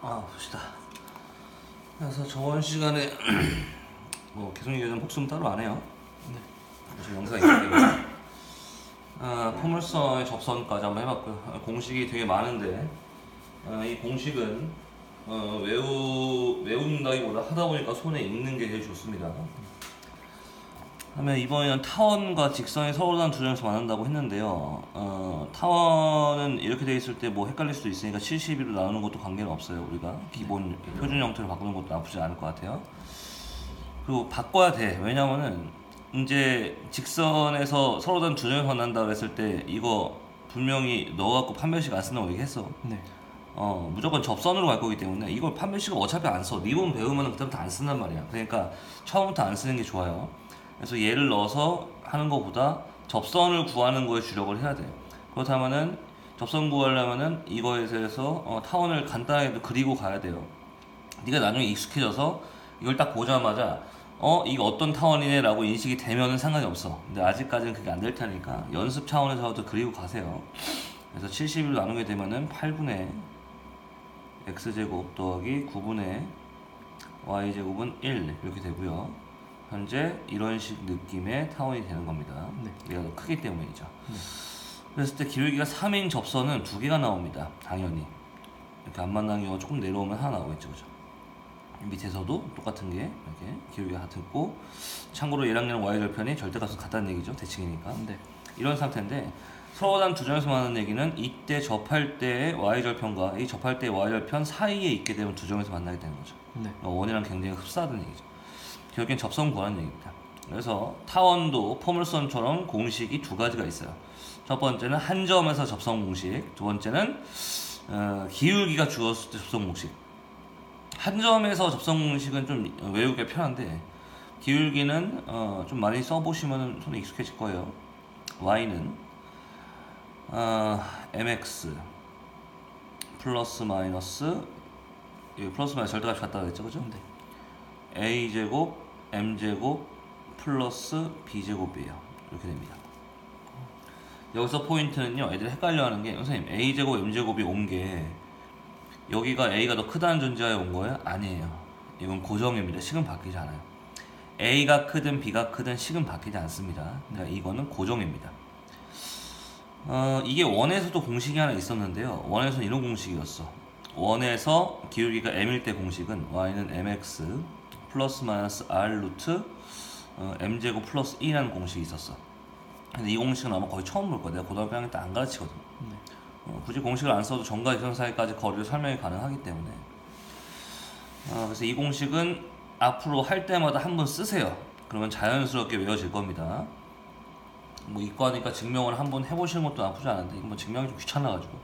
봅시다. 그래서 저번 시간에 뭐 계속 얘기하자면 복습 따로 안 해요. 네. 저 영상이 있는데 포물선의 접선까지 한번 해봤고요. 공식이 되게 많은데 이 공식은 외운다기보다 하다 보니까 손에 익는 게 제일 좋습니다. 하면 이번에는 타원과 직선이 서로 다른 두 점에서 만난다고 했는데요. 타원은 이렇게 돼 있을 때 뭐 헷갈릴 수도 있으니까 72로 나누는 것도 관계는 없어요. 우리가 기본 표준 형태로 바꾸는 것도 나쁘지 않을 것 같아요. 그리고 바꿔야 돼. 왜냐면은 이제 직선에서 서로 다른 두 점에서 만난다 그랬을 때 이거 분명히 넣어갖고 판별식 안 쓴다고 얘기했어. 네. 무조건 접선으로 갈 거기 때문에 이걸 판별식을 어차피 안 써. 리본 배우면 그때부터 안 쓴단 말이야. 그러니까 처음부터 안 쓰는 게 좋아요. 그래서 얘를 넣어서 하는 것보다 접선을 구하는 거에 주력을 해야 돼. 그렇다면은 접선 구하려면은 이거에 대해서 타원을 간단하게 그리고 가야 돼요. 네가 나중에 익숙해져서 이걸 딱 보자마자 이거 어떤 타원이네 라고 인식이 되면은 상관이 없어. 근데 아직까지는 그게 안 될 테니까 연습 차원에서도 그리고 가세요. 그래서 71로 나누게 되면은 8분의 x제곱 더하기 9분의 y제곱은 1 이렇게 되고요. 현재 이런 식 느낌의 타원이 되는 겁니다. 네. 얘가 더 크기 때문이죠. 네. 그랬을 때 기울기가 3인 접선은 두 개가 나옵니다. 당연히 이렇게 안 만나는 경우가 조금 내려오면 하나 나오겠죠, 그죠? 밑에서도 똑같은 게 이렇게 기울기가 같고, 참고로 얘랑 얘랑 y절편이 절대값은 같다는 얘기죠. 대칭이니까. 네. 이런 상태인데 서로 다른 두 점에서 만나는 얘기는 이때 접할 때의 y절편과 이 접할 때의 y절편 사이에 있게 되면 두 점에서 만나게 되는 거죠. 네. 원이랑 굉장히 흡사하다는 얘기죠. 결국엔 접선 구하는 얘기입니다. 그래서 타원도 포물선처럼 공식이 두 가지가 있어요. 첫 번째는 한 점에서 접선 공식, 두 번째는 기울기가 주었을 때 접선 공식. 한 점에서 접선 공식은 좀 외우기가 편한데 기울기는 좀 많이 써보시면 손에 익숙해질 거예요. y는 mx 플러스 마이너스, 플러스 마이너스 절대값이 같다고 했죠, 그죠? 네. a제곱 m제곱 플러스 b제곱이에요. 이렇게 됩니다. 여기서 포인트는요, 애들이 헷갈려하는 게, 선생님 a제곱 m제곱이 온 게 여기가 a가 더 크다는 전제하에 온 거예요? 아니에요. 이건 고정입니다. 식은 바뀌지 않아요. a가 크든 b가 크든 식은 바뀌지 않습니다. 그러니까 이거는 고정입니다. 이게 원에서도 공식이 하나 있었는데요. 원에서는 이런 공식이었어. 원에서 기울기가 m일 때 공식은 y는 mx 플러스 마이너스 r 루트 m제곱 플러스 2라는 공식이 있었어. 근데 이 공식은 아마 거의 처음 볼 거야. 내가 고등학교 1학년 때 안 가르치거든. 네. 굳이 공식을 안 써도 점과 직선 사이까지 거리를 설명이 가능하기 때문에 그래서 이 공식은 앞으로 할 때마다 한번 쓰세요. 그러면 자연스럽게 외워질 겁니다. 뭐 이과니까 증명을 한번 해보시는 것도 나쁘지 않은데 이거 뭐 증명이 좀 귀찮아가지고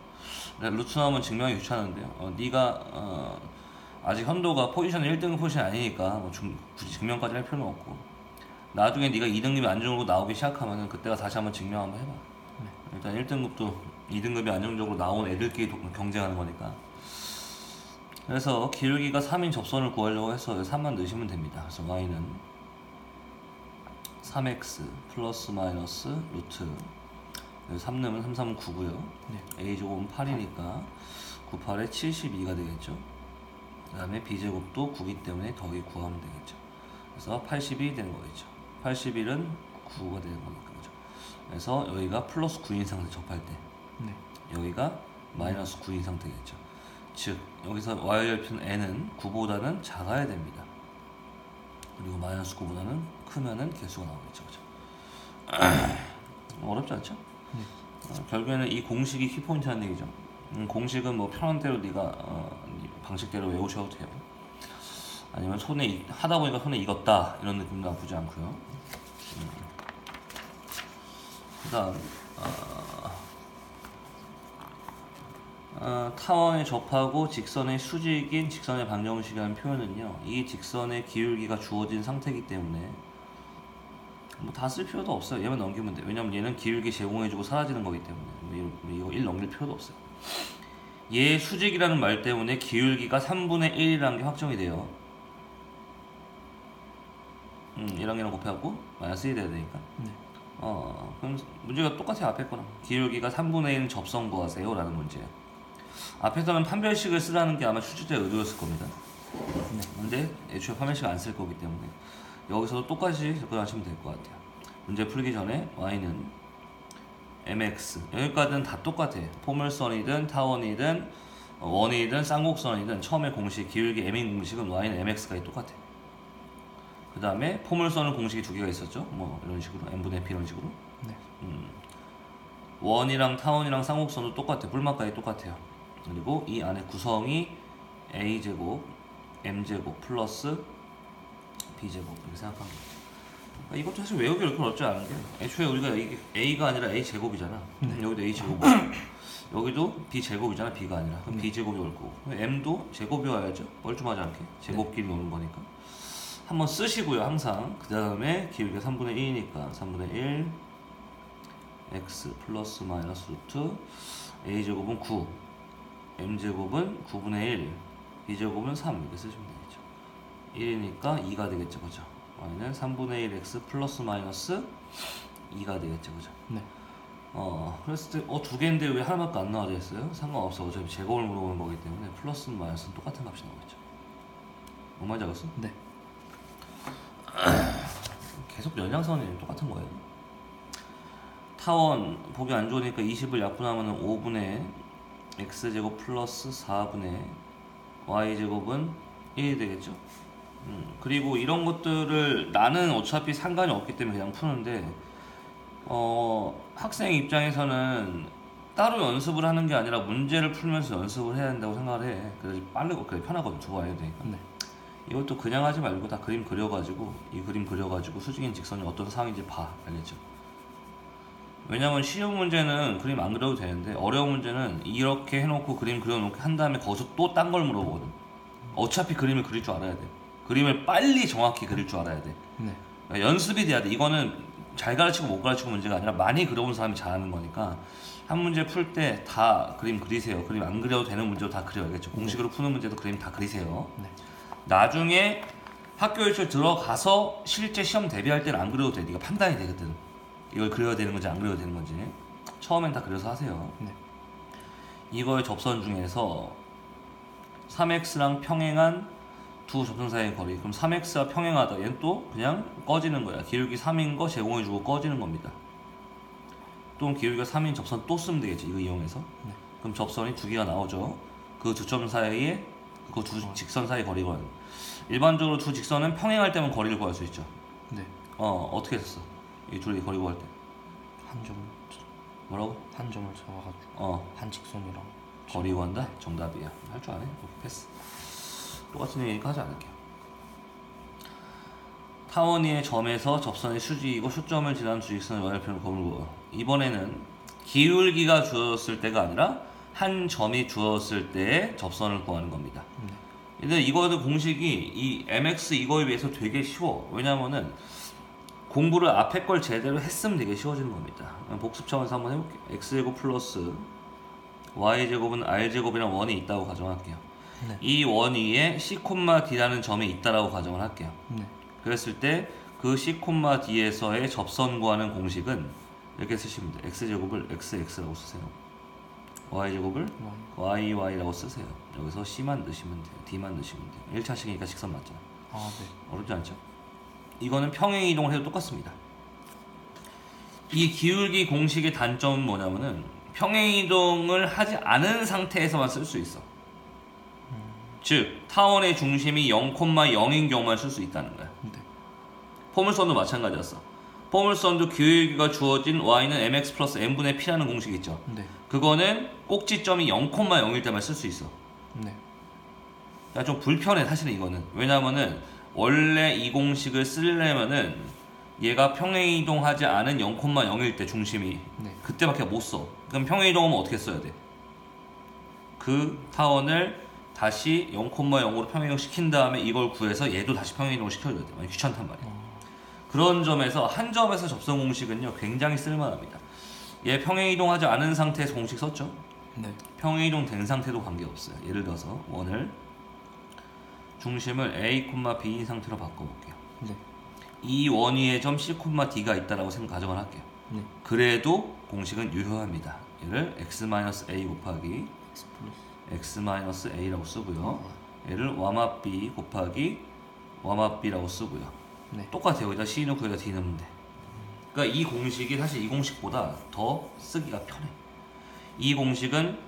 루트 나오면 증명이 귀찮은데요. 네가 아직 현도가 포지션은 1등급 포지션이 아니니까 뭐 굳이 증명까지 할 필요는 없고, 나중에 네가 2등급이 안정적으로 나오기 시작하면은 그때가 다시 한번 증명 한번 해봐. 네. 일단 1등급도 2등급이 안정적으로 나온 애들끼리 경쟁하는 거니까. 그래서 기울기가 3인 접선을 구하려고 해서 3만 넣으시면 됩니다. 그래서 y는 3x 플러스 마이너스 루트 3 넣으면 3, 3은 9고요. 네. a제곱은 8이니까 9, 8에 72가 되겠죠. 그 다음에 b제곱도 9기 때문에 더하기 9하면 되겠죠. 그래서 80이 되는 거겠죠. 81은 9가 되는 거니까, 그죠? 그래서 여기가 플러스 9인 상태 접할 때, 네. 여기가 마이너스 9인 상태겠죠. 즉 여기서 y절편 n은 9보다는 작아야 됩니다. 그리고 마이너스 9보다는 크면은 개수가 나오겠죠, 그죠? 어렵지 않죠? 네. 결국에는 이 공식이 키포인트라는 얘기죠. 공식은 뭐 편한 대로 네가 방식대로 외우셔도 돼요. 아니면 손에 하다 보니까 손에 익었다 이런 느낌도 나쁘지 않고요. 그다음 타원에 접하고 직선의 수직인 직선의 방정식이라는 표현은요, 이 직선의 기울기가 주어진 상태이기 때문에 뭐 다 쓸 필요도 없어요. 얘만 넘기면 돼. 왜냐면 얘는 기울기 제공해주고 사라지는 거기 때문에 이거 1 넘길 필요도 없어요. 얘 수직이라는 말 때문에 기울기가 3분의 1이라는 게 확정이 돼요. 1랑 1랑 곱해갖고 마이너스 1이 돼야 되니까. 네. 그럼 문제가 똑같아요. 앞에 거랑. 기울기가 3분의 1 접선 구하세요 라는 문제예요. 앞에서는 판별식을 쓰라는 게 아마 출제자의 의도였을 겁니다. 네. 근데 애초에 판별식 안 쓸 거기 때문에 여기서도 똑같이 접근하시면 될 것 같아요. 문제 풀기 전에 y는 mx, 여기까지는 다 똑같아. 포물선이든 타원이든 원이든 쌍곡선이든 처음에 공식 기울기 m인 공식은 y는 mx가 똑같아. 그 다음에 포물선은 공식이 두 개가 있었죠. 뭐 이런 식으로 m분의 p 이런 식으로. 네. 원이랑 타원이랑 쌍곡선도 똑같아. 뿔막까지 똑같아요. 그리고 이 안에 구성이 a제곱 m제곱 플러스 b제곱 이렇게 생각하면 돼요. 그러니까 이것도 사실 외우기 이렇게 어렵지 않은 게 애초에 우리가 a가 아니라 a제곱이잖아. 여기도 a제곱이고 여기도 b제곱이잖아. b가 아니라 그럼 b제곱이 올 거고 m도 제곱이어야죠. 뻘쭘하지 않게 제곱끼리 오는 거니까 한번 쓰시고요. 항상 그 다음에 기울기가 3분의 1이니까 3분의 1 x 플러스 마이너스 루트 a제곱은 9 m제곱은 9분의 1 b제곱은 3 이렇게 쓰시면 되겠죠. 1이니까 2가 되겠죠. 그죠? y는 3분의 1 x 플러스 마이너스 2가 되겠죠. 그죠? 네. 그랬을 때 두 개인데 왜 하나밖에 안 나와져 있어요? 상관없어. 어차피 제곱을 물어보는 거기 때문에 플러스 마이너스는 똑같은 값이 나오겠죠. 뭔 말인지 알았어? 네. 계속 연장선이 똑같은 거예요. 타원 보기 안 좋으니까 20을 약분하면 5분의 x제곱 플러스 4분의 y제곱은 1이 되겠죠. 그리고 이런 것들을 나는 어차피 상관이 없기 때문에 그냥 푸는데 학생 입장에서는 따로 연습을 하는 게 아니라 문제를 풀면서 연습을 해야 된다고 생각을 해. 그래서 빠르고 그래 편하거든. 두고 와야 되니까. 네. 이것도 그냥 하지 말고 다 그림 그려가지고 이 그림 그려가지고 수직인 직선이 어떤 상황인지 봐. 알겠죠? 왜냐면 쉬운 문제는 그림 안 그려도 되는데 어려운 문제는 이렇게 해놓고 그림 그려놓고 한 다음에 거기서 또 딴 걸 물어보거든. 어차피 그림을 그릴 줄 알아야 돼. 그림을 빨리 정확히 그릴 줄 알아야 돼. 네. 그러니까 연습이 돼야 돼. 이거는 잘 가르치고 못 가르치고 문제가 아니라 많이 그려본 사람이 잘하는 거니까 한 문제 풀 때 다 그림 그리세요. 그림 안 그려도 되는 문제도 다 그려야겠죠. 공식으로 푸는 문제도 그림 다 그리세요. 네. 나중에 학교 일출 들어가서 실제 시험 대비할 때는 안 그려도 돼. 네가 판단이 되거든. 이걸 그려야 되는 건지 안 그려야 되는 건지. 처음엔 다 그려서 하세요. 네. 이거의 접선 중에서 3x랑 평행한 두 접선 사이의 거리. 그럼 3x와 평행하다. 얘는 또 그냥 꺼지는 거야. 기울기 3인 거 제공해주고 꺼지는 겁니다. 또 기울기가 3인 접선 또 쓰면 되겠지. 이거 이용해서. 네. 그럼 접선이 두 개가 나오죠. 그 두 점 사이에 그 두 직선 사이 거리건. 일반적으로 두 직선은 평행할 때만 거리를 구할 수 있죠. 네. 어떻게 했었어? 이 둘이 거리 구할 때. 한 점. 뭐라고? 한 점을 잡아가지고. 한 직선이랑. 거리 구한다? 정답이야. 할 줄 아네? 오케이, 패스. 똑같은 얘기니까 하지 않을게요. 타원 위의 점에서 접선의 수직이고 쇼점을 지나는 주직선의 y표를 거물고 이번에는 기울기가 주어졌을 때가 아니라 한 점이 주어졌을 때의 접선을 구하는 겁니다. 근데 이거는 공식이 이 mx 이거에 비해서 되게 쉬워. 왜냐면은 공부를 앞에 걸 제대로 했으면 되게 쉬워지는 겁니다. 복습 차원에서 한번 해볼게요. x제곱 플러스 y제곱은 r제곱이랑 원이 있다고 가정할게요. 네. 이 원 위에 c,d라는 점이 있다라고 가정을 할게요. 네. 그랬을 때 그 c,d에서의 접선 구하는 공식은 이렇게 쓰시면 돼요. x제곱을 xx라고 쓰세요. y제곱을 yy라고 쓰세요. 여기서 c만 넣으시면 돼요. d만 넣으시면 돼요. 1차식이니까 직선 맞잖아. 아, 네. 어렵지 않죠? 이거는 평행 이동을 해도 똑같습니다. 이 기울기 공식의 단점은 뭐냐면은 평행 이동을 하지 않은 상태에서만 쓸 수 있어. 즉 타원의 중심이 0,0인 경우만 쓸 수 있다는 거야. 네. 포물선도 마찬가지였어. 포물선도 기울기가 주어진 y는 mx 플러스 n분의 p라는 공식이 있죠. 네. 그거는 꼭지점이 0,0일 때만 쓸 수 있어. 네. 그러니까 좀 불편해 사실은 이거는. 왜냐면은 원래 이 공식을 쓰려면은 얘가 평행 이동하지 않은 0,0일 때 중심이 네. 그때밖에 못 써. 그럼 평행 이동하면 어떻게 써야 돼? 그 타원을 다시 0,0으로 평행 이동 시킨 다음에 이걸 구해서 얘도 다시 평행 이동을 시켜줘야 돼. 많이 귀찮단 말이야. 그런 점에서 한 점에서 접선 공식은요 굉장히 쓸만합니다. 얘 평행 이동하지 않은 상태에서 공식 썼죠? 네. 평행 이동 된 상태도 관계없어요. 예를 들어서 원을 중심을 a, b인 상태로 바꿔볼게요. 네. 이 원 위에 점 c,d가 있다라고 가정을 할게요. 네. 그래도 공식은 유효합니다. 얘를 x-a 곱하기 x 플러스 x-a라고 쓰고요. 얘를 와마b 곱하기 와마b라고 쓰고요. 네. 똑같아요. 여기다 c 넣고 여기다 d 넣으면 돼. 그러니까 이 공식이 사실 이 공식보다 더 쓰기가 편해. 이 공식은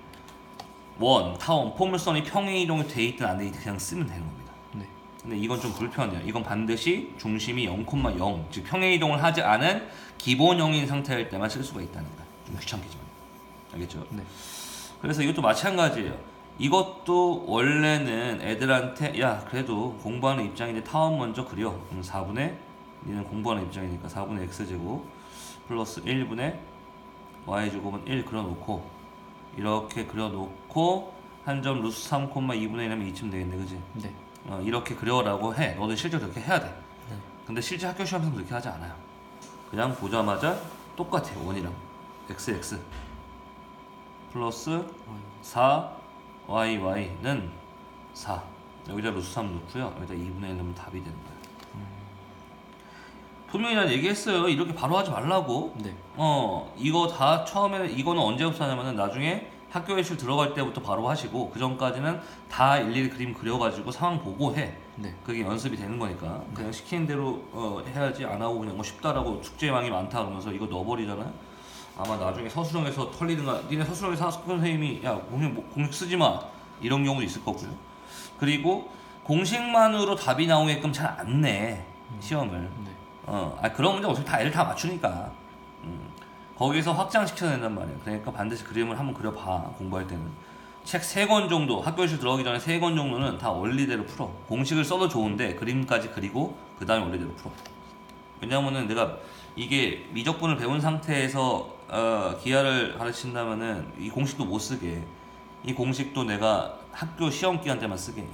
타원, 포물선이 평행 이동이 돼 있든 안 돼 있든 그냥 쓰면 되는 겁니다. 네. 근데 이건 좀 불편해요. 이건 반드시 중심이 0,0, 즉 평행 이동을 하지 않은 기본형인 상태일 때만 쓸 수가 있다는 거야. 좀 귀찮겠지만. 알겠죠? 네. 그래서 이것도 마찬가지예요. 이것도 원래는 애들한테 야 그래도 공부하는 입장인데 타원 먼저 그려. 4분의 니는 공부하는 입장이니까 4분의 x제곱 플러스 1분의 y제곱은 1 그려놓고 이렇게 그려놓고 한 점 루트 3, 2분의 1 하면 이쯤 되겠네, 그지? 네. 이렇게 그려라고 해. 너는 실제로 그렇게 해야 돼. 네. 근데 실제 학교 시험에서 그렇게 하지 않아요. 그냥 보자마자 똑같아요, 원이랑. x 플러스 4 y는 4. 여기다 루트 3 넣고요. 여기다 2분의 1 넣으면 답이 되는 거예요. 분명히 난 얘기했어요. 이렇게 바로 하지 말라고. 네. 이거 다 처음에는 이거는 언제부터 하냐면은 나중에 학교 예실 들어갈 때부터 바로 하시고 그 전까지는 다 일일이 그림 그려가지고 상황 보고 해. 네. 그게 연습이 되는 거니까 그냥 시키는 대로 해야지 안 하고 그냥 뭐 쉽다라고 숙제망이 많다 그러면서 이거 넣어버리잖아요. 아마 나중에 서술형에서 털리든가 니네 서술형에서 학교 선생님이 야 공식 쓰지 마 이런 경우도 있을 거고요. 그리고 공식만으로 답이 나오게끔 잘 안 내 시험을. 네. 그런 문제 어차피 다 애를 다 맞추니까 거기서 확장시켜야 된단 말이에요. 그러니까 반드시 그림을 한번 그려봐. 공부할 때는 책 3권 정도 학교에서 들어가기 전에 3권 정도는 다 원리대로 풀어. 공식을 써도 좋은데 그림까지 그리고 그 다음에 원리대로 풀어. 왜냐면은 내가 이게 미적분을 배운 상태에서 기하를 가르친다면은 이 공식도 못 쓰게, 이 공식도 내가 학교 시험 기간 때만 쓰게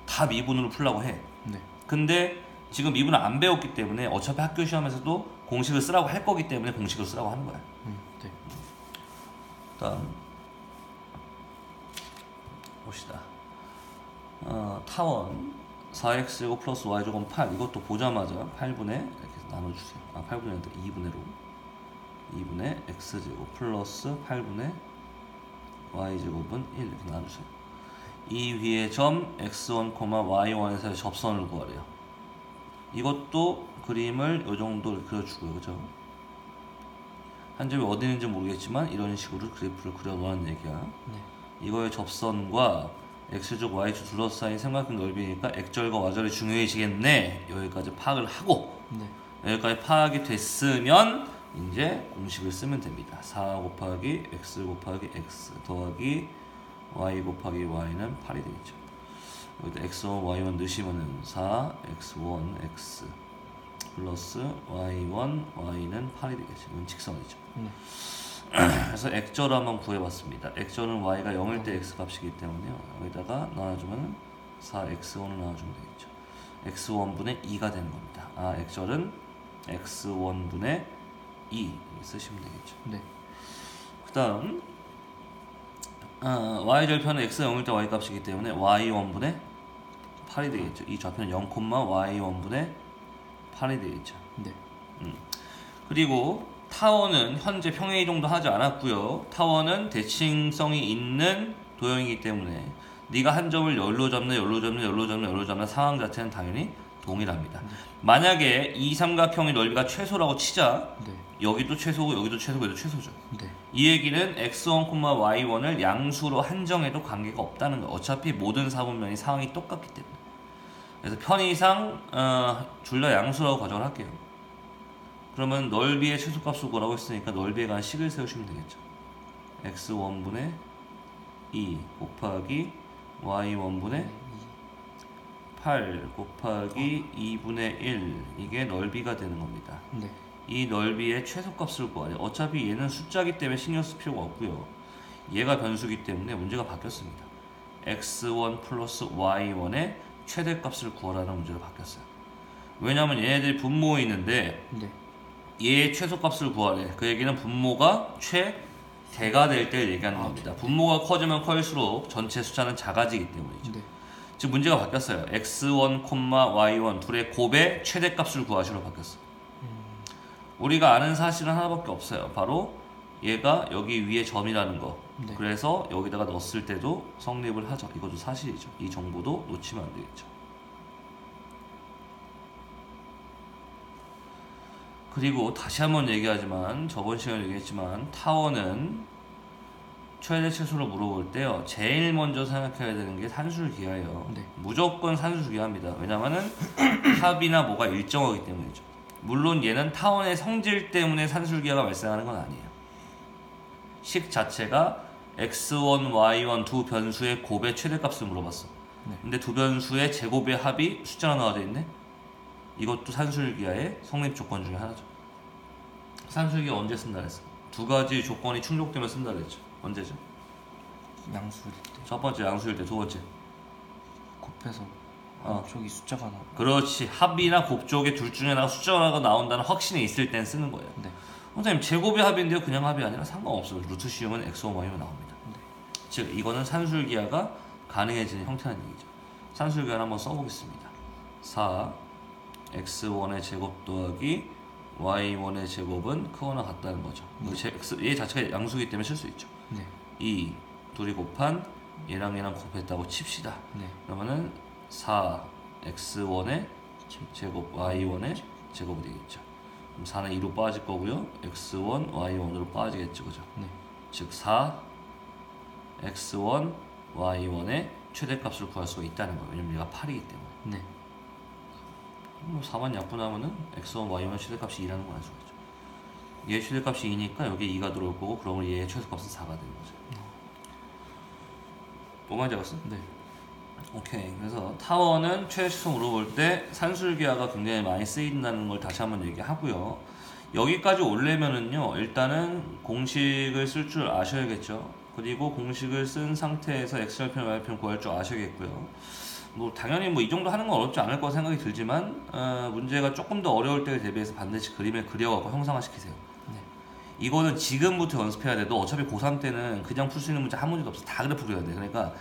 다 미분으로 풀라고 해. 네. 근데 지금 미분을 안 배웠기 때문에 어차피 학교 시험에서도 공식을 쓰라고 할 거기 때문에 공식을 쓰라고 하는 거야. 네. 다음 봅시다. 타원 4x제곱 플러스 y제곱 8 이것도 보자마자 8분의 이렇게 나눠주세요. 8분의 아니라 2분의로 2분의 x제곱 플러스 8분의 y제곱은 1 이렇게 나눠주세요. 이 위에 점 x1, y1에서의 접선을 구하래요. 이것도 그림을 이 정도 그려주고요. 그죠? 한 점이 어디 있는지 모르겠지만 이런 식으로 그래프를 그려놓은 얘기야. 네. 이거의 접선과 x축 y축 둘러싸인 삼각형 넓이니까 액절과 와절이 중요해지겠네. 여기까지 파악을 하고 네. 여기까지 파악이 됐으면 이제 공식을 쓰면 됩니다. 4 곱하기 x 곱하기 x 더하기 y 곱하기 y는 8이 되겠죠. 여기다 x1, y1 넣으시면은 4 x1 x 플러스 y1 y는 8이 되겠죠. 이건 직선이죠. 네. 그래서 액절을 한번 구해봤습니다. 액절은 y가 0일 때 x 값이기 때문에요. 여기다가 나눠주면 4x1을 나눠주면 되겠죠. x1분의 2가 되는 겁니다. 액절은 x1분의 2 쓰시면 되겠죠. 네. 그 다음 y절편은 x가 0일 때 y 값이기 때문에 y1분의 8이 되겠죠. 이 좌표는 0, y1분의 8이 되겠죠. 네. 그리고 타원은 현재 평행 이동도 하지 않았고요. 타원은 대칭성이 있는 도형이기 때문에 네가 한 점을 열로 잡는, 열로 잡는, 열로 잡는, 열로 잡는 상황 자체는 당연히 동일합니다. 만약에 이 삼각형의 넓이가 최소라고 치자. 네. 여기도 최소고 여기도 최소고 여기도 최소죠. 네. 이 얘기는 x1, y1을 양수로 한정해도 관계가 없다는 거예요. 어차피 모든 사분면이 상황이 똑같기 때문에. 그래서 편의상 둘 다 양수라고 가정을 할게요. 그러면 넓이의 최소값을 구하라고 했으니까 넓이에 관한 식을 세우시면 되겠죠. x1분의 2 곱하기 y1분의 8 곱하기 2분의 1 이게 넓이가 되는 겁니다. 네. 이 넓이의 최소값을 구하래요. 어차피 얘는 숫자기 때문에 신경 쓸 필요가 없고요. 얘가 변수기 때문에 문제가 바뀌었습니다. x1 플러스 y1의 최대값을 구하라는 문제로 바뀌었어요. 왜냐하면 얘네들이 분모에 있는데 네. 얘의 최소값을 구하래. 그 얘기는 분모가 최대가 될 때 얘기하는 겁니다. 분모가 커지면 커질수록 전체 숫자는 작아지기 때문이죠. 네. 지금 문제가 바뀌었어요. x1, y1 둘의 곱의 최대값을 구하시로 바뀌었어요. 우리가 아는 사실은 하나밖에 없어요. 바로 얘가 여기 위에 점이라는 거. 네. 그래서 여기다가 넣었을 때도 성립을 하죠. 이것도 사실이죠. 이 정보도 놓치면 안 되겠죠. 그리고 다시 한번 얘기하지만 저번 시간에 얘기했지만 타원은 최대 최소를 물어볼 때요, 제일 먼저 생각해야 되는 게 산술기하예요. 네. 무조건 산술기하입니다. 왜냐면은 합이나 뭐가 일정하기 때문이죠. 물론 얘는 타원의 성질 때문에 산술기하가 발생하는 건 아니에요. 식 자체가 x1, y1 두 변수의 곱의 최대값을 물어봤어. 네. 근데 두 변수의 제곱의 합이 숫자가 나와 있네. 이것도 산술기하의 성립 조건 중에 하나죠. 산술기하 언제 쓴다 그랬어? 두 가지 조건이 충족되면 쓴다 그랬죠. 언제죠? 양수일 때 첫 번째 양수일 때, 두 번째. 곱해서 어. 저기 숫자가 나. 그렇지. 합이나 곱쪽에 둘 중에 하나가 숫자가 나온다는 확신이 있을 땐 쓰는 거예요. 네. 선생님 제곱의 합인데요, 그냥 합이 아니라 상관없어요. 루트 씌우면 x, y면 나옵니다. 네. 즉 이거는 산술기하가 가능해지는 형태라는 얘기죠. 산술기하를 한번 써보겠습니다. 4 x1의 제곱 더하기 y1의 제곱은 크거나 같다는 거죠. 얘 자체가 양수이기 때문에 쓸 수 있죠. 네. 2 둘이 곱한 얘랑 얘랑 곱했다고 칩시다. 네. 그러면은 4 x1의 제곱 y1의 제곱이 되겠죠. 그럼 4는 2로 빠질 거고요. x1 y1으로 빠지겠죠, 그죠? 네. 즉 4 x1 y1의 최대값을 구할 수가 있다는 거예요. 왜냐면 얘가 8이기 때문에. 네. 뭐 4만 약분하면은 x1 y1 최대값이 2라는 걸 알 수가 있죠. 얘 최대값이 2니까 여기에 2가 들어올 거고, 그러면 얘의 최소값은 4가 되는 거죠. 뭐만 잡았어? 네. 오케이. 그래서 타원은 최대치수 물어볼 때 산술기하가 굉장히 많이 쓰인다는 걸 다시 한번 얘기하고요. 여기까지 오려면은요, 일단은 공식을 쓸 줄 아셔야겠죠. 그리고 공식을 쓴 상태에서 x절편, y편 구할 줄 아셔야겠고요. 뭐 당연히 뭐 이 정도 하는 건 어렵지 않을 거라 생각이 들지만, 문제가 조금 더 어려울 때에 대비해서 반드시 그림을 그려갖고 형상화 시키세요. 네. 이거는 지금부터 연습해야 돼. 너 어차피 고3 때는 그냥 풀 수 있는 문제 한 문제도 없어. 다 그래프 그려야 돼. 그러니까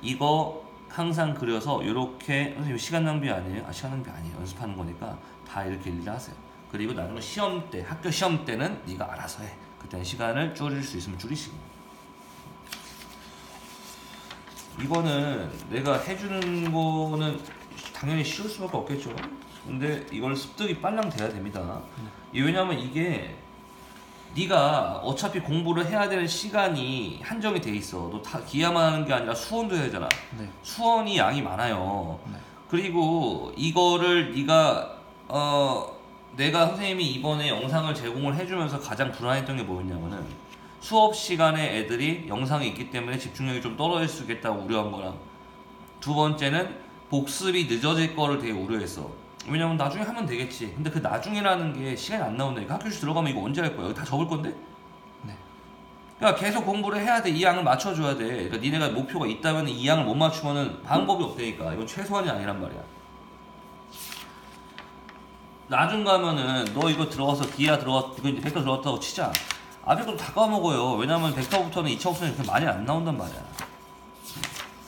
이거 항상 그려서 이렇게, 선생님 시간 낭비 아니에요? 시간 낭비 아니에요. 연습하는 거니까 다 이렇게 일일이 하세요. 그리고 나중에 시험 때, 학교 시험 때는 네가 알아서 해. 그때는 시간을 줄일 수 있으면 줄이시고. 이거는 내가 해주는 거는 당연히 쉬울 수밖에 없겠죠. 근데 이걸 습득이 빨랑 돼야 됩니다. 왜냐면 이게 네가 어차피 공부를 해야 되는 시간이 한정이 돼 있어. 너 다 기하만 하는 게 아니라 수원도 해야 되잖아. 네. 수원이 양이 많아요. 네. 그리고 이거를 네가 내가 선생님이 이번에 영상을 제공을 해주면서 가장 불안했던 게 뭐였냐면은, 수업 시간에 애들이 영상이 있기 때문에 집중력이 좀 떨어질 수 있겠다고 우려한 거랑, 두 번째는 복습이 늦어질 거를 되게 우려했어. 왜냐면 나중에 하면 되겠지. 근데 그 나중이라는 게 시간이 안 나온다니까. 학교에서 들어가면 이거 언제 할 거야? 여기 다 적을 건데? 네. 그러니까 계속 공부를 해야 돼. 이 양을 맞춰줘야 돼. 그러니까 니네가 목표가 있다면 이 양을 못 맞추면은 방법이 없다니까. 이건 최소한이 아니란 말이야. 나중 가면은 너 이거 들어가서 기하 들어가, 이거 이제 벡터 들어갔다고 치자. 아직도 다 까먹어요. 왜냐면 벡터부터는 2차 옵션이 그렇게 많이 안 나온단 말이야.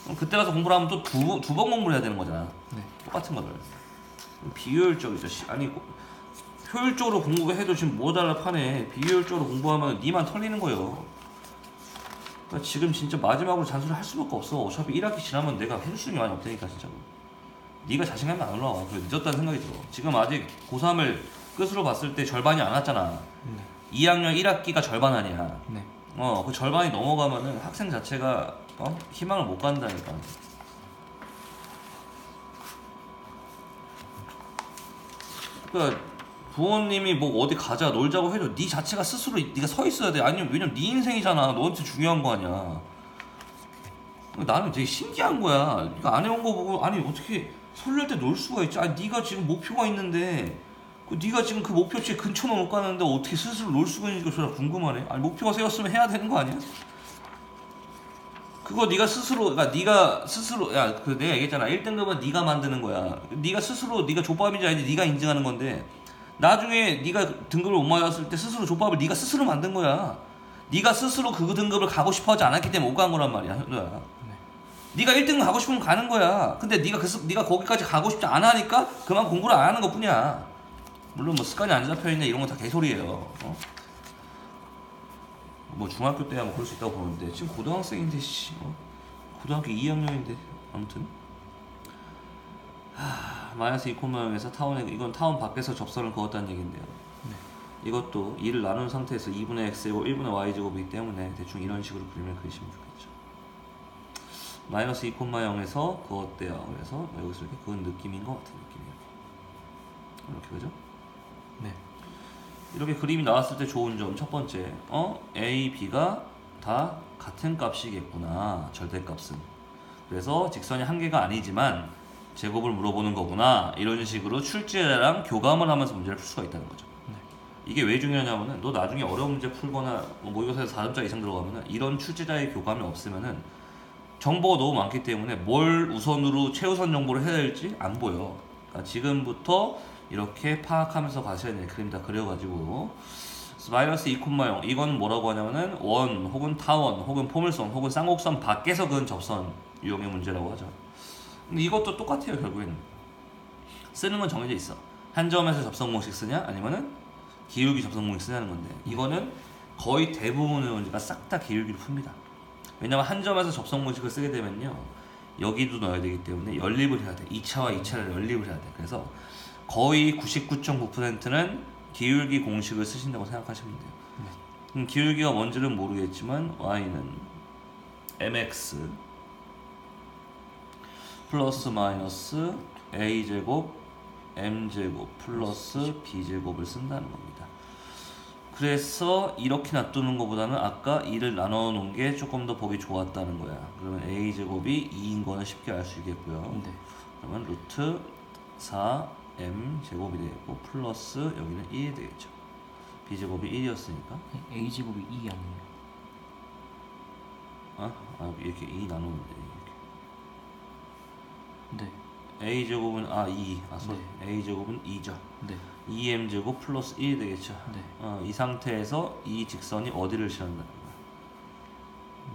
그럼 그때 가서 공부를 하면 또 두 번 공부를 해야 되는 거잖아. 네. 똑같은 거를. 비효율적이죠. 아니 효율적으로 공부해도 지금 모자라 파네. 비효율적으로 공부하면 니만 털리는 거예요. 그러니까 지금 진짜 마지막으로 잔소리 할 수밖에 없어. 어차피 1학기 지나면 내가 해줄 수 있는 게 많이 없다니까 진짜로. 네가 자신감이 안 올라와. 그래 늦었다는 생각이 들어. 지금 아직 고3을 끝으로 봤을 때 절반이 안 왔잖아. 네. 2학년 1학기가 절반 아니야. 네. 그 절반이 넘어가면은 학생 자체가 희망을 못 간다니까. 그러니까 부모님이 뭐 어디 가자 놀자고 해도 네 자체가 스스로 네가 서 있어야 돼. 아니면 왜냐면 네 인생이잖아. 너한테 중요한 거 아니야. 나는 되게 신기한 거야. 네가 안 해온 거 보고 아니 어떻게 설날 때 놀 수가 있지? 아니 네가 지금 목표가 있는데 네가 지금 그 목표치에 근처만 못 가는데 어떻게 스스로 놀 수가 있는지 정말 궁금하네. 아니 목표가 세웠으면 해야 되는 거 아니야? 그거 네가 스스로, 그러니까 네가 스스로, 야, 내가 얘기했잖아. 1등급은 네가 만드는 거야. 네가 스스로 네가 족밥인지 아닌지 네가 인증하는 건데, 나중에 네가 등급을 못 맞았을 때 스스로 족밥을 네가 스스로 만든 거야. 네가 스스로 그 등급을 가고 싶어하지 않았기 때문에 못 간 거란 말이야, 현도야. 네. 네가 1등급 가고 싶으면 가는 거야. 근데 네가 거기까지 가고 싶지 않아 하니까 그만 공부를 안 하는 것뿐이야. 물론 뭐 습관이 안 잡혀 있네 이런 거 다 개소리예요. 뭐 중학교 때야 뭐 그럴 수 있다고 보는데 지금 고등학생인데 고등학교 2학년인데 아무튼 마이너스 2,0에서 타원에 이건 타원 밖에서 접선을 그었다는 얘긴데요. 이것도 2를 나눈 상태에서 2분의 x제곱 1분의 y제곱이기 때문에 대충 이런 식으로 그림을 그리시면 좋겠죠. 마이너스 2,0에서 그었대요. 그래서 여기서 이렇게 그은 느낌인 것 같은 느낌이에요. 이렇게 그죠? 네. 이렇게 그림이 나왔을 때 좋은 점 첫 번째, a, b가 다 같은 값이겠구나. 절대값은. 그래서 직선이 한 개가 아니지만 제곱을 물어보는 거구나. 이런 식으로 출제자랑 교감을 하면서 문제를 풀 수가 있다는 거죠. 이게 왜 중요하냐면은 너 나중에 어려운 문제 풀거나 뭐 모의고사에서 4점짜리 이상 들어가면은 이런 출제자의 교감이 없으면은 정보가 너무 많기 때문에 뭘 우선으로 최우선 정보를 해야 될지 안 보여. 그러니까 지금부터 이렇게 파악하면서 가셔야 돼요. 그림 다 그려가지고. 마이너스 2,0 이건 뭐라고 하냐면은 원 혹은 타원 혹은 포물선 혹은 쌍곡선 밖에서 그은 접선 유형의 문제라고 하죠. 근데 이것도 똑같아요. 결국에는 쓰는 건 정해져 있어. 한 점에서 접선 공식 쓰냐 아니면은 기울기 접선 공식 쓰냐는 건데 이거는 거의 대부분의 문제가 싹 다 기울기로 풉니다. 왜냐면 한 점에서 접선 공식을 쓰게 되면요 여기도 넣어야 되기 때문에 연립을 해야 돼. 2차와 2차를 연립을 해야 돼. 그래서 거의 99.9%는 기울기 공식을 쓰신다고 생각하시면 돼요. 그럼 기울기가 뭔지는 모르겠지만 y는 mx 플러스 마이너스 a제곱 m제곱 플러스 b제곱을 쓴다는 겁니다. 그래서 이렇게 놔두는 것보다는 아까 2를 나눠 놓은 게 조금 더 보기 좋았다는 거야. 그러면 a제곱이 2인 거는 쉽게 알 수 있겠고요. 네. 그러면 루트 4m 제곱이 되겠고 플러스 여기는 1이 되겠죠. b제곱이 1이었으니까 a 제곱이 2 아니에요? 이렇게 2 나누면 돼. 이렇게. 네. a제곱은 2 소리. 네. a제곱은 2죠. 네. 2m제곱 플러스 1이 되겠죠. 네. 이 상태에서 이 직선이 어디를 지난다는 거야?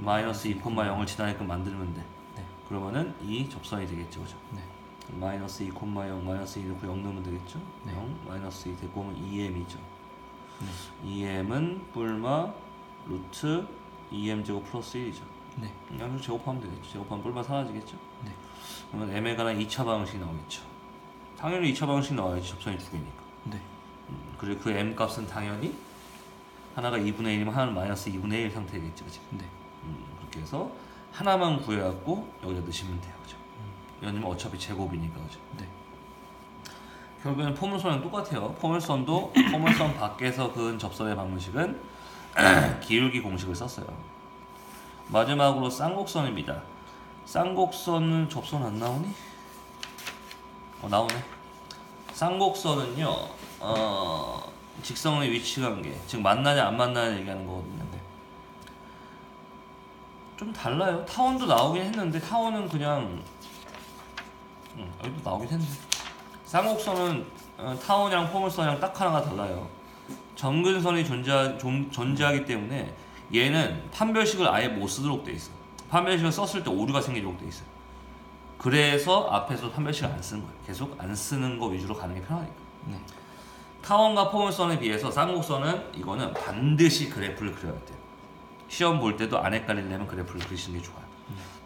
마이너스 2,0을 지나게끔 만들면 돼. 네. 그러면은 이 접선이 되겠죠. 그죠? 네. 마이너스 2,0 마이너스 2 넣고 0 넣으면 되겠죠? 네. 0 마이너스 2 데리고 오면 2m이죠. 네. 2m은 뿔마 루트 2m제곱 플러스 1이죠. 네. 그냥 제곱하면 되겠죠. 제곱하면 뿔마 사라지겠죠? 네. 그러면 m에 관한 2차 방식이 나오겠죠. 당연히 2차 방식이 나와야지. 접선이 두 개니까. 네. 그리고 그 m 값은 당연히 하나가 2분의 1이면 하나는 마이너스 2분의 1 상태겠죠. 그치? 네. 그렇게 해서 하나만 구해갖고 여기다 넣으시면 돼요. 그죠? 왜냐면 어차피 제곱이니까. 그죠? 네. 결국에는 포물선은 똑같아요. 포물선도 포물선 밖에서 그은 접선의 방식은 기울기 공식을 썼어요. 마지막으로 쌍곡선입니다. 쌍곡선은 접선 안 나오니? 나오네. 쌍곡선은요, 직선의 위치관계, 즉 만나냐 안 만나냐 얘기하는 거거든요. 네. 좀 달라요. 타원도 나오긴 했는데 타원은 그냥 여기도 나오긴 했는데 쌍곡선은 타원이랑 포물선이랑 딱 하나가 달라요. 점근선이 존재하기 때문에 얘는 판별식을 아예 못 쓰도록 돼 있어. 판별식을 썼을 때 오류가 생기도록 돼 있어요. 그래서 앞에서 판별식을 안 쓰는 거예요. 계속 안 쓰는 거 위주로 가는 게 편하니까. 네. 타원과 포물선에 비해서 쌍곡선은 이거는 반드시 그래프를 그려야 돼요. 시험 볼 때도 안 헷갈리려면 그래프를 그리시는 게 좋아요.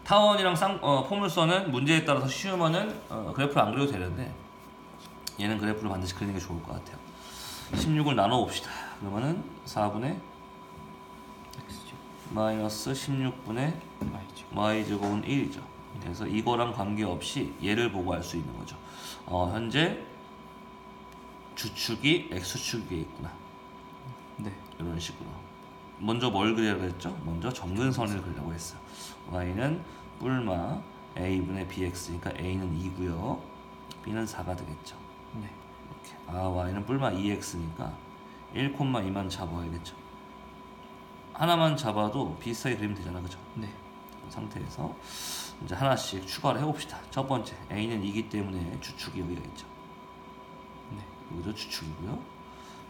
타원이랑 포물선은 문제에 따라서 쉬우면은 그래프를 안 그려도 되는데 얘는 그래프를 반드시 그리는 게 좋을 것 같아요. 16을 나눠 봅시다. 그러면은 4분의 x죠. 마이너스 16분의 y죠. y제곱은 1이죠. 그래서 이거랑 관계없이 얘를 보고 알 수 있는 거죠. 현재 주축이 x축에 있구나. 네. 이런 식으로. 먼저 뭘 그리려고 했죠? 먼저 점근선을 그리려고 했어요. y는 뿔마 a분의 bx니까 a는 2고요. b는 4가 되겠죠. 네. 이렇게. y는 뿔마 2x니까 1,2만 잡아야겠죠. 하나만 잡아도 비슷하게 그리면 되잖아. 그죠? 네. 그 상태에서 이제 하나씩 추가를 해봅시다. 첫 번째 a는 2기 때문에 주축이 여기가 있죠. 네. 여기도 주축이고요.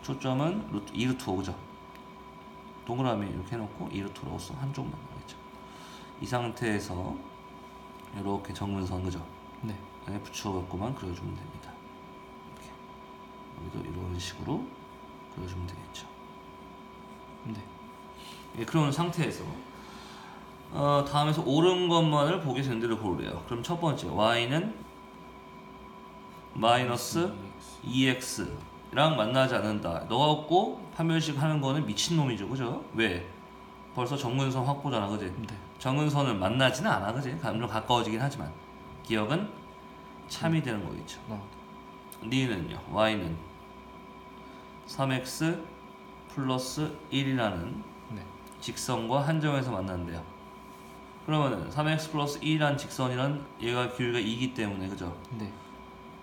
초점은 루트 2루트 5, 그죠? 동그라미 이렇게 해놓고 2루트로 써 한쪽만 나오겠죠. 이 상태에서 이렇게 정근선, 그죠? 네. 에 붙여갖고만 그려주면 됩니다. 이렇게. 여기도 이런 식으로 그려주면 되겠죠. 네. 예, 그런 상태에서 다음에서 옳은 것만을 보기 되는 대로 고르래요. 그럼 첫 번째 y는 마이너스 2x랑 만나지 않는다. 너가 없고 판별식 하는 거는 미친놈이죠, 그죠? 왜? 벌써 정근선 확보잖아, 그지? 네. 정근선은 만나지는 않아, 그지? 좀 가까워지긴 하지만 기억은 참이 되는 거겠죠. 니는요, y는 3x 플러스 1이라는 네. 직선과 한점에서 만난대요. 그러면은 3x 플러스 1이라는 직선이란 얘가 길이가 2기 때문에, 그죠? 네.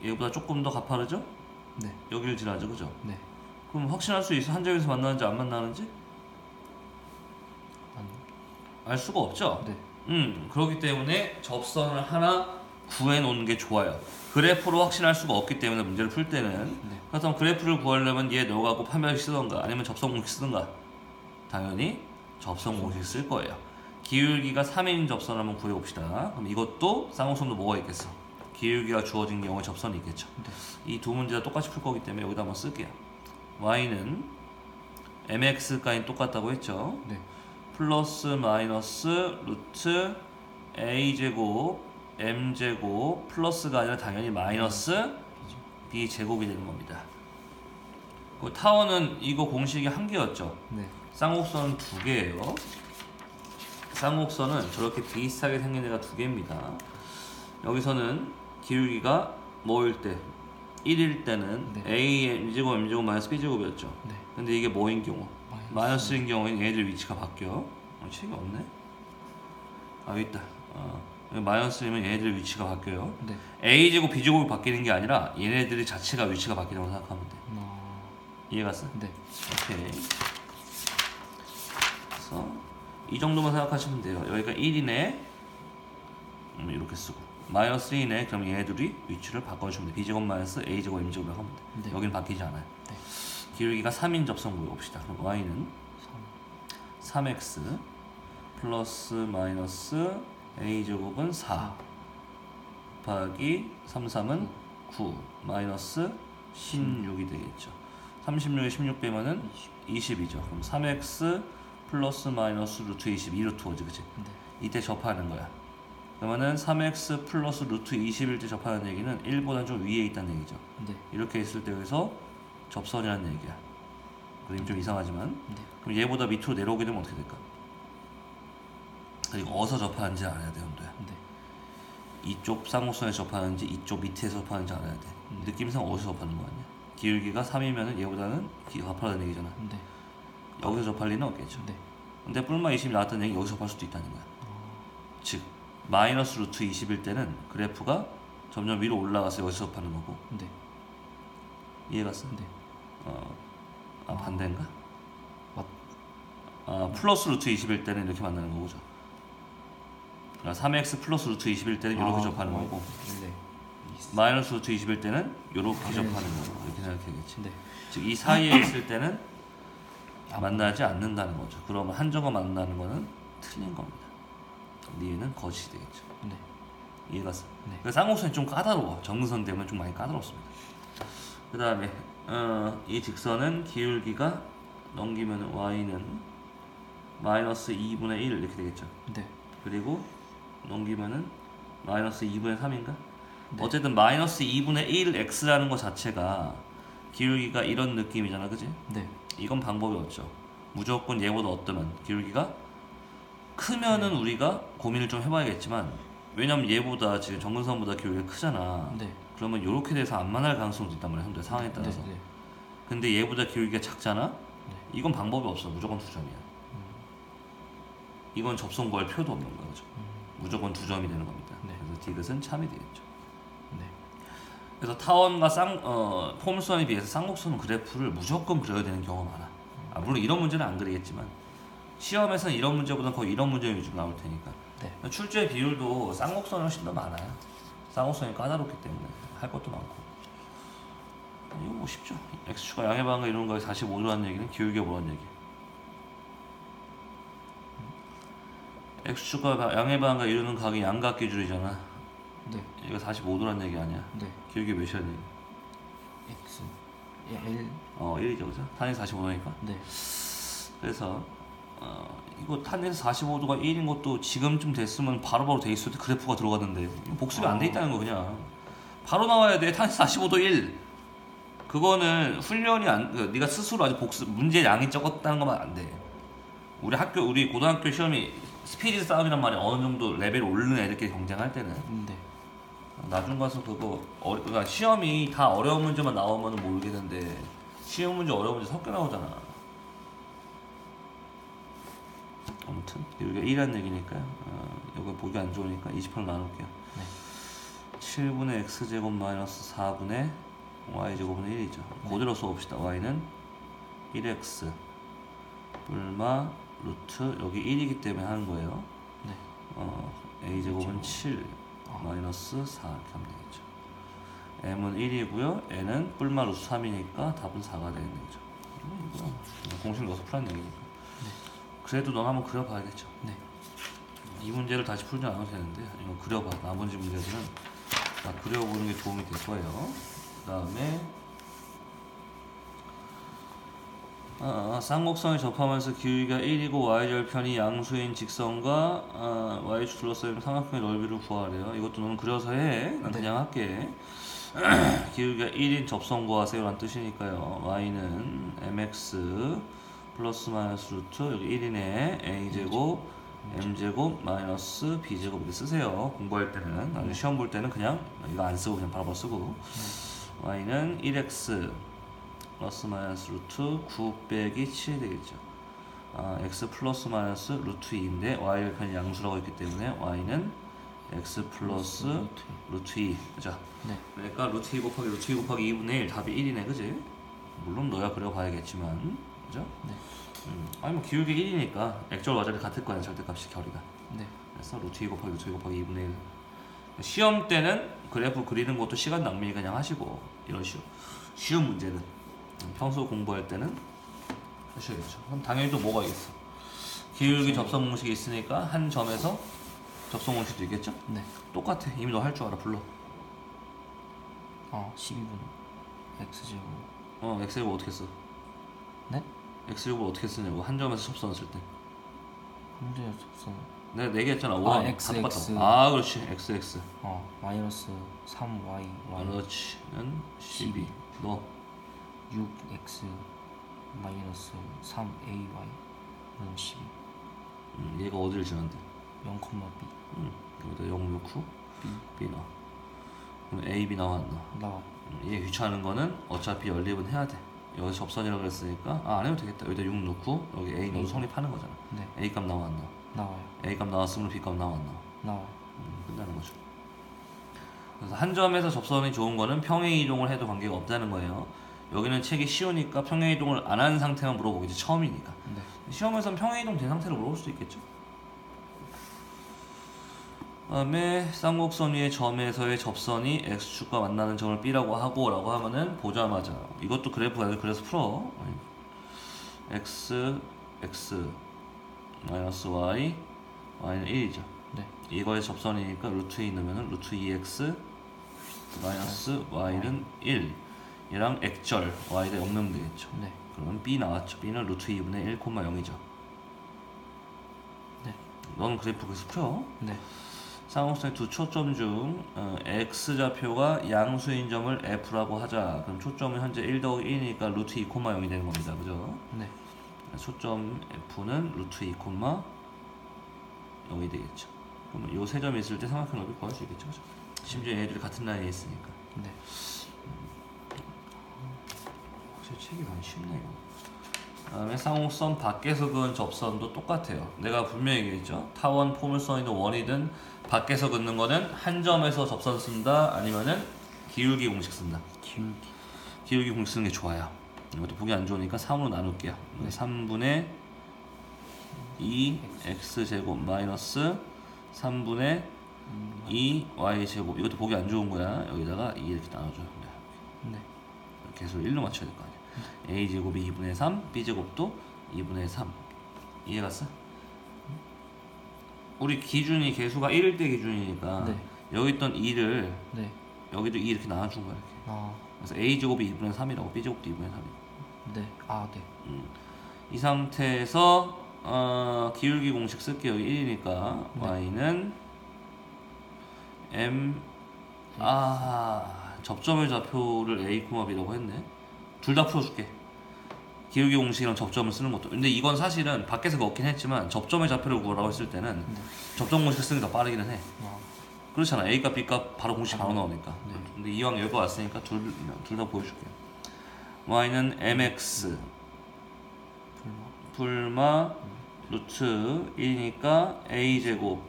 얘보다 조금 더 가파르죠? 네. 여기를 지나죠, 그죠? 네. 그럼 확신할 수 있어? 한점에서 만나는지 안 만나는지? 아니. 알 수가 없죠? 네. 그렇기 때문에 접선을 하나 구해놓는 게 좋아요. 그래프로 확신할 수가 없기 때문에 문제를 풀 때는. 네. 그렇다면 그래프를 구하려면 얘 넣어갖고 판별식 쓰던가 아니면 접선 공식 쓰던가. 당연히 접선 공식 쓸 거예요. 기울기가 3인 접선 한번 구해봅시다. 그럼 이것도 쌍곡선도 뭐가 있겠어? 기울기가 주어진 경우에 접선이 있겠죠. 네. 이 두 문제 다 똑같이 풀 거기 때문에 여기다 한번 쓸게요. y는 mx까지 똑같다고 했죠. 네. 플러스 마이너스 루트 a제곱 m제곱 플러스가 아니라 당연히 마이너스 b제곱이 되는 겁니다. 그 타원은 이거 공식이 한 개였죠. 네. 쌍곡선은 두 개예요. 쌍곡선은 저렇게 비슷하게 생긴 애가 두 개입니다. 여기서는 기울기가 뭐일 때? 1일 때는 네. a m제곱 m제곱 마이너스 b제곱이었죠. 네. 근데 이게 뭐인 경우? 마이너스인 경우에는 얘들 위치가 바뀌어. 책이 없네. 아 여기 있다. 여기 마이너스이면 얘네들 위치가 바뀌어요. 네. a 제곱 b 제곱이 바뀌는 게 아니라 얘네들이 자체가 위치가 바뀌는 거 생각하면 돼. 이해갔어? 네. 오케이. 그래서 이 정도만 생각하시면 돼요. 여기가 1이네. 이렇게 쓰고 마이너스 2네. 그럼 얘네들이 위치를 바꿔주면 돼. b 제곱 마이너스 a 제곱 m 제곱을 하면 돼. 네. 여기는 바뀌지 않아요. 네. 기울기가 3인 접선 구해봅시다. 그럼 y는 3x 플러스 마이너스 a제곱은 4 곱하기 33은 9 마이너스 16이 되겠죠. 36에 16 빼면은 20이죠. 그럼 3x 플러스 마이너스 루트 20 2루트 오지, 그치? 네. 이때 접하는 거야. 그러면은 3x 플러스 루트 20일 때 접하는 얘기는 1보다 좀 위에 있다는 얘기죠. 네. 이렇게 있을 때 여기서 접선이라는 얘기야. 그림 좀 이상하지만. 네. 그럼 얘보다 밑으로 내려오게 되면 어떻게 될까? 그리고 어디서 접하는지 알아야 돼, 현도야. 네. 이쪽 쌍곡선에 접하는지 이쪽 밑에서 접하는지 알아야 돼. 느낌상 어디서 접하는 거 아니야? 기울기가 3이면은 얘보다는 가파르다는 얘기잖아. 네. 여기서 접할 리는 없겠죠. 네. 근데 뿔마 20이 나왔다는 얘기 여기서 접할 수도 있다는 거야. 즉 마이너스 루트 20일 때는 그래프가 점점 위로 올라가서 여기서 접하는 거고. 네. 이해갔어? 네. 반대인가? 맞. 플러스 루트 20일 때는 이렇게 만나는 거죠. 그러니까 3x 플러스 루트 20일 때는 이렇게 접하는 거고, 네. 마이너스 루트 20일 때는 이렇게 접하는 거고, 이렇게 생각해야겠지. 네. 즉 이 사이에 있을 때는 만나지 않는다는 거죠. 그러면 한정과 만나는 거는 틀린 겁니다. 니에는 거짓이 되겠죠. 네. 이해갔어? 네. 그 쌍곡선이 좀 까다로워. 정근선 때문에 좀 많이 까다롭습니다. 그 다음에 이 직선은 기울기가 넘기면 y는 마이너스 2분의 1 이렇게 되겠죠. 네. 그리고 넘기면은 마이너스 2분의 3인가? 네. 어쨌든 마이너스 2분의 1 x라는 것 자체가 기울기가 이런 느낌이잖아, 그지? 네. 이건 방법이 없죠. 무조건 얘보다 어떠면 기울기가 크면은 우리가 고민을 좀 해봐야겠지만, 왜냐면 얘보다 지금 정근선보다 기울기가 크잖아. 네. 그러면 이렇게 돼서 안 만날 가능성도 있단 말이야, 현재 상황에 따라서. 네. 네. 근데 얘보다 기울기가 작잖아? 이건 방법이 없어. 무조건 2점이야. 이건 접선 구할 필요도 없는 거야, 그죠? 무조건 2점이 되는 겁니다. 네. 그래서 디귿은 참이 되겠죠. 네. 그래서 타원과 포물선에 비해서 쌍곡선은 그래프를 무조건 그려야 되는 경우가 많아. 물론 이런 문제는 안 그리겠지만 시험에서는 이런 문제보다는 거의 이런 문제 위주로 나올 테니까. 네. 출제 비율도 쌍곡선이 훨씬 더 많아요. 쌍곡선이 까다롭기 때문에 할 것도 많고. 이거 뭐 쉽죠. x축과 양의 반응과 이런 거에 45도라는 얘기는 기울기가 뭐라는 얘기. x축과 양의 반응과 이루는 각이 양각기줄이잖아. 네. 이거 45도라는 얘기 아니야. 네. 기울기 몇이라는 얘기. x L. 1이죠, 그죠? 탄이 45도니까. 네. 그래서 이거 탄에서 45도가 1인 것도 지금쯤 됐으면 바로바로 돼 있을 때 그래프가 들어가던데 복습이 안 돼 있다는 거 그냥 바로 나와야 돼. 탄에서 45도 1. 그거는 훈련이 네가 스스로 아직 복습 문제 양이 적었다는 것만 안 돼. 우리 고등학교 시험이 스피드 싸움이란 말이야. 어느 정도 레벨 오르는 애들끼리 경쟁할 때는 네. 나중 가서 그러니까 시험이 다 어려운 문제만 나오면 모르겠는데 쉬운 문제 어려운 문제 섞여 나오잖아. 아무튼 여기가 1이라는 얘기니까요. 이거 보기 안 좋으니까 28로 나눌게요. 네. 7분의 x제곱 마이너스 4분의 y제곱은 1이죠. 그대로 써봅시다. y는 1x 불마 루트 여기 1이기 때문에 하는 거예요. 네. a제곱은 7 마이너스 4 이렇게 하면 되겠죠. m은 1이고요. n은 뿔마 루트 3이니까 답은 4가 되는 거죠. 이거 공식 넣어서 풀한 얘기니까. 네. 그래도 넌 한번 그려봐야겠죠. 네. 이 문제를 다시 풀지 않아도 되는데 이거 그려봐. 나머지 문제들은 다 그려보는 게 도움이 될 거예요. 그 다음에 쌍곡선에 접하면서 길이가 1이고 y절편이 양수인 직선과 y축 둘러싸인 삼각형의 넓이를 구하래요. 이것도 너는 그려서 해. 난 네. 그냥 할게. 길이가 1인 접선 구하세요라는 뜻이니까요. y는 mx 플러스 마이너스 루트 여기 1이네 a제곱 m제곱 마이너스 b제곱 이렇게 쓰세요. 공부할 때는. 나중에 시험 볼 때는 그냥 이거 안 쓰고 그냥 바로 쓰고 y는 1x 플러스 마이너스 루트 9 빼기 7이 되겠죠. x 플러스 마이너스 루트 2인데 y를 그냥 양수라고 했기 때문에 y는 x 플러스 루트 2 그죠? 네. 그러니까 루트 2 곱하기 루트 2 곱하기 2분의 1 답이 1이네 그지? 물론 너야 그려봐야겠지만 그죠? 네. 아니 뭐 기울기 1이니까 액절 와절이 같을 거야 절대값이 결이가. 네. 그래서 루트 2 곱하기 루트 2 곱하기 2분의 1 시험 때는 그래프 그리는 것도 시간 낭비 그냥 하시고 이런 쉬운 문제는 평소 공부할 때는 하셔야겠죠. 그럼 당연히 또 뭐가 있겠어? 기울기 접선 공식이 있으니까 한 점에서 접선 공식도 있겠죠? 네. 똑같아. 이미 너 할 줄 알아. 불러. 12분 x제곱. x제곱 어떻게 써? 네? x제곱을 어떻게 쓰냐고. 한 점에서 접선을 쓸 때. 현재 접선. 내가 4개 했잖아. 5랑 x, 다 똑같다고. x. 그렇지. x. 마이너스 3y y 그렇지는 12. 너 6x 마이너스 3ay 는 12. 얘가 어디를 지났는데? 0,b. 여기다 0 넣고 b 넣어. 그럼 a, b 나와 안 나와? 나와. 얘 귀찮은 거는 어차피 연립은 해야 돼. 여기서 접선이라고 그랬으니까 안 해도 되겠다. 여기다 6 넣고 여기 a 넣어도 성립하는 거잖아. 네. a 값 나와 안 나와? 나와요. a 값 나왔으면 b 값 나와 안 나와? 나와요. 끝나는 거죠. 그래서 한 점에서 접선이 좋은 거는 평행 이동을 해도 관계가 없다는 거예요. 여기는 책이 쉬우니까 평행 이동을 안 한 상태만 물어보겠지. 처음이니까. 네. 시험에서는 평행 이동 된 상태로 물어볼 수도 있겠죠. 그다음에 쌍곡선 위의 점에서의 접선이 x축과 만나는 점을 B라고 하고 라고 하면은 보자마자 이것도 그래프가 그래서 풀어. x 마이너스 y y는 1이죠. 네. 이거의 접선이니까 루트에 넣으면 루트 2x 마이너스 y는 1 얘랑 액절 y가 0 넣으면 되겠죠. 네. 그러면 b 나왔죠. b는 루트 2분의 1, 0이죠. 네. 너는 그래프 그래서 풀어. 네. 쌍곡선의 두 초점 중 x좌표가 양수인 점을 f라고 하자. 그럼 초점은 현재 1 더하기 1이니까 루트 2, 0이 되는 겁니다. 그죠? 네. 초점 f는 루트 2, 0이 되겠죠. 그러면 요 세 점이 있을 때 삼각형 넓이 구할 수 있겠죠. 그죠? 심지어 얘네들이 같은 라인에 있으니까. 네. 확실히 책이 많이 쉽네요. 그다음에 쌍곡선 밖에서 그은 접선도 똑같아요. 내가 분명히 얘기했죠. 타원, 포물선이든 원이든 밖에서 긋는 거는 한 점에서 접선 쓴다 아니면은 기울기 공식 쓴다. 기울기 공식 쓰는 게 좋아요. 이것도 보기 안 좋으니까 3으로 나눌게요. 3분의 2 x제곱 마이너스 3분의 2 y제곱. 이것도 보기 안 좋은 거야. 여기다가 2 이렇게 나눠줘요. 네. 계속 1로 맞춰야 될 거 아니야. a제곱이 2분의 3, b제곱도 2분의 3. 이해갔어? 우리 기준이 개수가 1일 때 기준이니까 네. 여기 있던 2를 네. 여기도 2 이렇게 나눠준 거야. 이렇게. 그래서 a제곱이 2분의 3이라고 b제곱도 2분의 3이고. 네. 네. 이 상태에서 기울기 공식 쓸게요. 여기 1이니까 네. y는 m 접점의 좌표를 a, b라고 했네. 둘 다 풀어줄게. 기울기 공식이랑 접점을 쓰는 것도. 근데 이건 사실은 밖에서 넣긴 했지만 접점의 좌표를 구하라고 했을 때는 네. 접점 공식을 쓰는 게 더 빠르기는 해. 아, 그렇잖아. a 값, b 값 바로 공식 바로 나오니까. 네. 근데 이왕 여기 왔으니까 둘 다 보여줄게. y는 mx 불마. 풀마 루트 1이니까 a제곱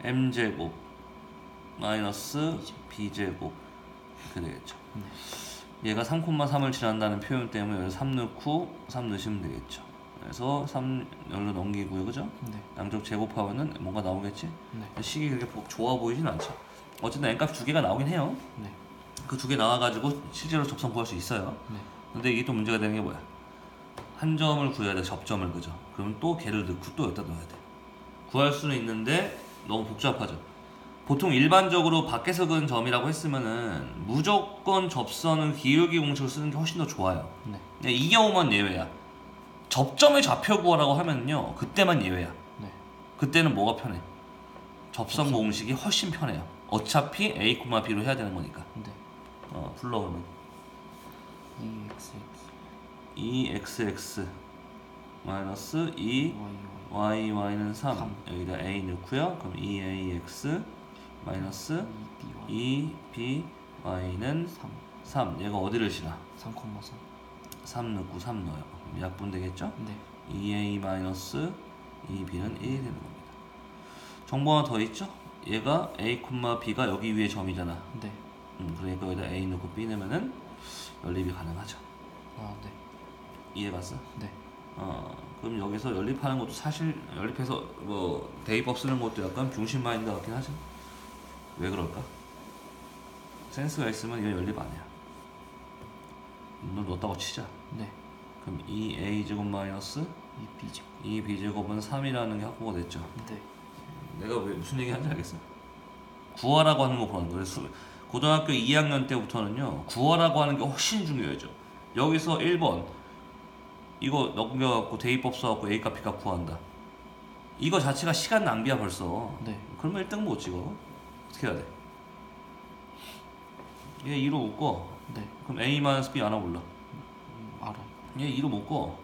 m제곱 마이너스 b제곱 이렇게 되겠죠. 얘가 3,3을 지난다는 표현 때문에 여기서 3 넣고 3 넣으시면 되겠죠. 그래서 3 여기로 넘기고요. 그죠? 네. 양쪽 제곱하면은 뭔가 나오겠지? 네. 식이 그렇게 좋아 보이진 않죠. 어쨌든 n값 두 개가 나오긴 해요. 네. 그 두 개 나와가지고 실제로 접점 구할 수 있어요. 네. 근데 이게 또 문제가 되는 게 뭐야? 한 점을 구해야 돼, 접점을. 그죠? 그럼 또 걔를 넣고 또 여기다 넣어야 돼. 구할 수는 있는데 너무 복잡하죠. 보통 일반적으로 밖에서 그은 점이라고 했으면은 무조건 접선은 기울기 공식을 쓰는 게 훨씬 더 좋아요. 네. 근데 이 경우만 예외야. 접점의 좌표 구하라고 하면요, 그때만 예외야. 네. 그때는 뭐가 편해? 접선 공식이 훨씬 편해요. 어차피 a, b로 해야 되는 거니까. 네. 불러 그러면 EXX 2xx 마이너스 2 Y y는 3 3. 여기다 a 넣고요. 그럼 2ax 마이너스 2BY 2by는 3 3. 얘가 어디를 지나? 3,3. 3 넣고 3 넣어요. 그럼 약분 되겠죠? 네. 2a 마이너스 2b는 1이 되는 겁니다. 정보 하나 더 있죠? 얘가 a, b가 여기 위에 점이잖아. 네. 그러니까 여기다 a 넣고 b 넣으면은 연립이 가능하죠. 아, 네. 이해갔어? 네. 그럼 여기서 연립하는 것도 사실 연립해서 뭐 대입법 쓰는 것도 약간 중심 마인드 같긴 하죠. 왜 그럴까? 센스가 있으면 이거 연립 아니야. 너 넣었다고 치자. 네. 그럼 2a 제곱 마이너스 2B제곱. 2b제곱은 3이라는 게 확보가 됐죠. 네. 내가 왜 무슨 얘기 하는지 알겠어? 구하라고 하는 거 보는 거예요. 고등학교 2학년 때부터는요, 구하라고 하는 게 훨씬 중요해져. 여기서 1번 이거 넘겨갖고 대입법 써갖고 A값 B값 구한다. 이거 자체가 시간 낭비야 벌써. 네. 그러면 1등 못 찍어. 어떻게 해야 돼? 얘 2로 묶어. 네. 그럼 A-B 하나 몰라. 알아요. 얘 2로 묶어.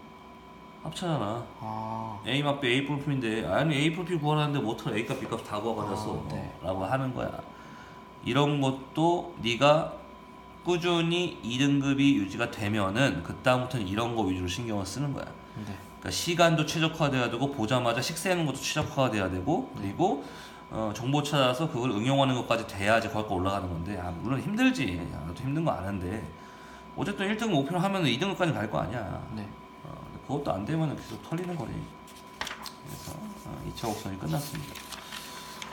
합차잖아. 아. A 막 B A 풀품인데, 아니 A 풀품 구하라는데 뭐 어떻게 A값 B값 다 구하받았어. 네. 라고 하는 거야. 이런 것도 네가 꾸준히 2등급이 유지가 되면은 그 다음부터는 이런 거 위주로 신경을 쓰는 거야. 네. 그러니까 시간도 최적화돼야 되고 보자마자 식세는 것도 최적화가 돼야 되고, 그리고 정보 찾아서 그걸 응용하는 것까지 돼야지 거기까지 올라가는 건데, 물론 힘들지. 나도 힘든 거 아는데 어쨌든 1등 목표로 하면은 2등급까지 갈 거 아니야. 네. 그것도 안 되면은 계속 털리는 거니. 그래서 2차 곡선이 끝났습니다.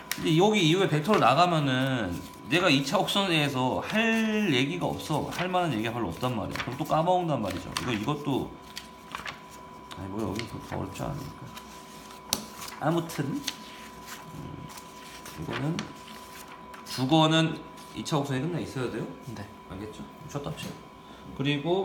근데 여기 이후에 벡터로 나가면은 내가 2차 곡선에 대해서 할 얘기가 없어. 할 만한 얘기가 별로 없단 말이야. 그럼 또 까먹는단 말이죠. 이것도 아니 뭐 여기 더 어렵지 않으니까. 아무튼 이거는 주거는 2차 곡선이 끝나 있어야 돼요. 네. 알겠죠? 쉬었다 합시다. 그리고